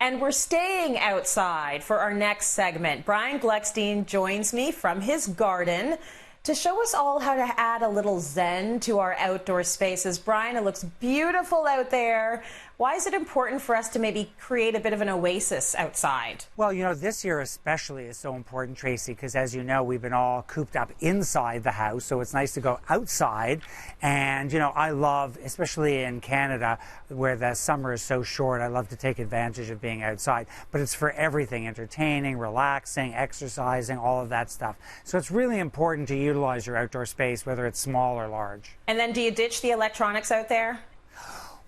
And we're staying outside for our next segment. Brian Gluckstein joins me from his garden to show us all how to add a little zen to our outdoor spaces. Brian, it looks beautiful out there. Why is it important for us to maybe create a bit of an oasis outside? Well, this year especially is so important, Tracy, because as you know, we've been all cooped up inside the house, so it's nice to go outside. And, I love, especially in Canada, where the summer is so short, I love to take advantage of being outside. But it's for everything, entertaining, relaxing, exercising, all of that stuff. So it's really important to utilize your outdoor space, whether it's small or large. And then do you ditch the electronics out there?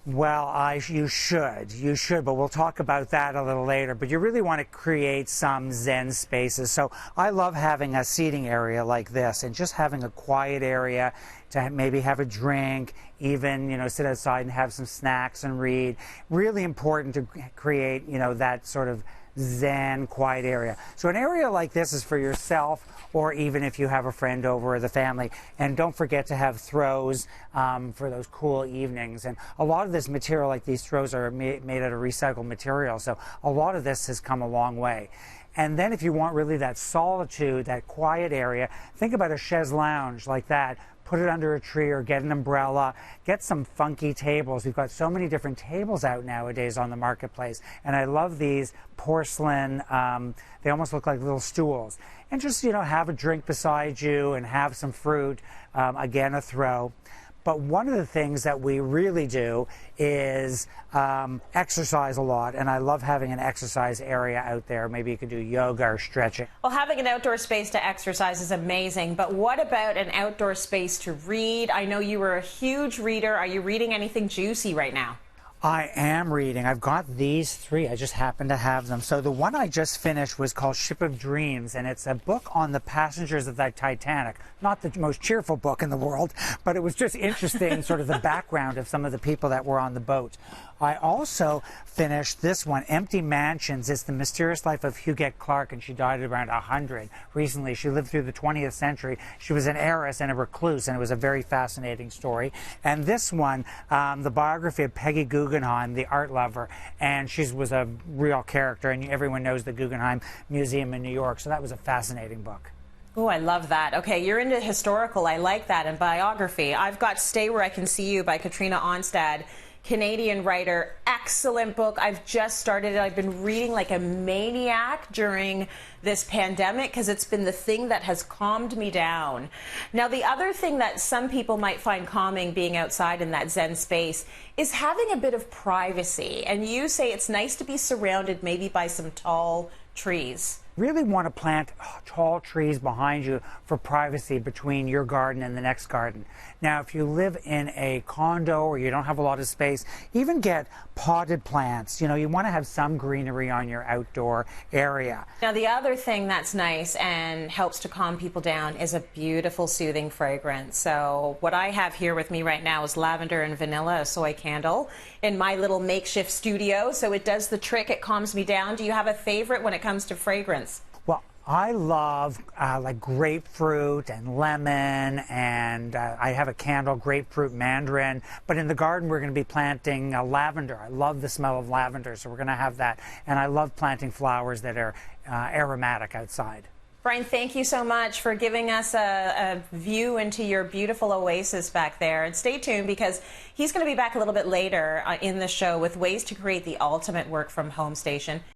Well, you should, but we'll talk about that a little later. But you really want to create some zen spaces. So I love having a seating area like this and just having a quiet area to maybe have a drink, even, sit outside and have some snacks and read. Really important to create, that sort of zen, quiet area. So an area like this is for yourself, or even if you have a friend over or the family. And don't forget to have throws for those cool evenings. And a lot of this material, like these throws, are made out of recycled material. So a lot of this has come a long way. And then if you want really that solitude, that quiet area, think about a chaise lounge like that. Put it under a tree or get an umbrella. Get some funky tables. We've got so many different tables out nowadays on the marketplace. And I love these porcelain, they almost look like little stools. And just, have a drink beside you and have some fruit, again, a throw. But one of the things that we really do is exercise a lot, and I love having an exercise area out there. Maybe you could do yoga or stretching. Well, having an outdoor space to exercise is amazing, but what about an outdoor space to read? I know you were a huge reader. Are you reading anything juicy right now? I am reading. I've got these three. I just happen to have them. So the one I just finished was called Ship of Dreams, and it's a book on the passengers of the Titanic. Not the most cheerful book in the world, but it was just interesting, sort of the background of some of the people that were on the boat. I also finished this one, Empty Mansions. It's the mysterious life of Huguette Clark, and she died at around 100 recently. She lived through the 20th century. She was an heiress and a recluse, and it was a very fascinating story. And this one, the biography of Peggy Guggenheim, the art lover, and she was a real character, and everyone knows the Guggenheim Museum in New York, so that was a fascinating book. Oh, I love that. Okay, you're into historical. I like that. And biography. I've got Stay Where I Can See You by Katrina Onstad, Canadian writer. Excellent book. I've just started it. I've been reading like a maniac during this pandemic because it's been the thing that has calmed me down. Now, the other thing that some people might find calming being outside in that zen space is having a bit of privacy. And you say it's nice to be surrounded maybe by some tall trees. Really want to plant tall trees behind you for privacy between your garden and the next garden. Now, if you live in a condo or you don't have a lot of space, even get potted plants. You want to have some greenery on your outdoor area. Now, the other thing that's nice and helps to calm people down is a beautiful, soothing fragrance. So what I have here with me right now is lavender and vanilla, a soy candle, in my little makeshift studio. So it does the trick. It calms me down. Do you have a favorite when it comes to fragrance? Well, I love like grapefruit and lemon, and I have a candle, grapefruit, mandarin. But in the garden, we're going to be planting lavender. I love the smell of lavender, so we're going to have that. And I love planting flowers that are aromatic outside. Brian, thank you so much for giving us a view into your beautiful oasis back there. And stay tuned because he's going to be back a little bit later in the show with ways to create the ultimate work from home station.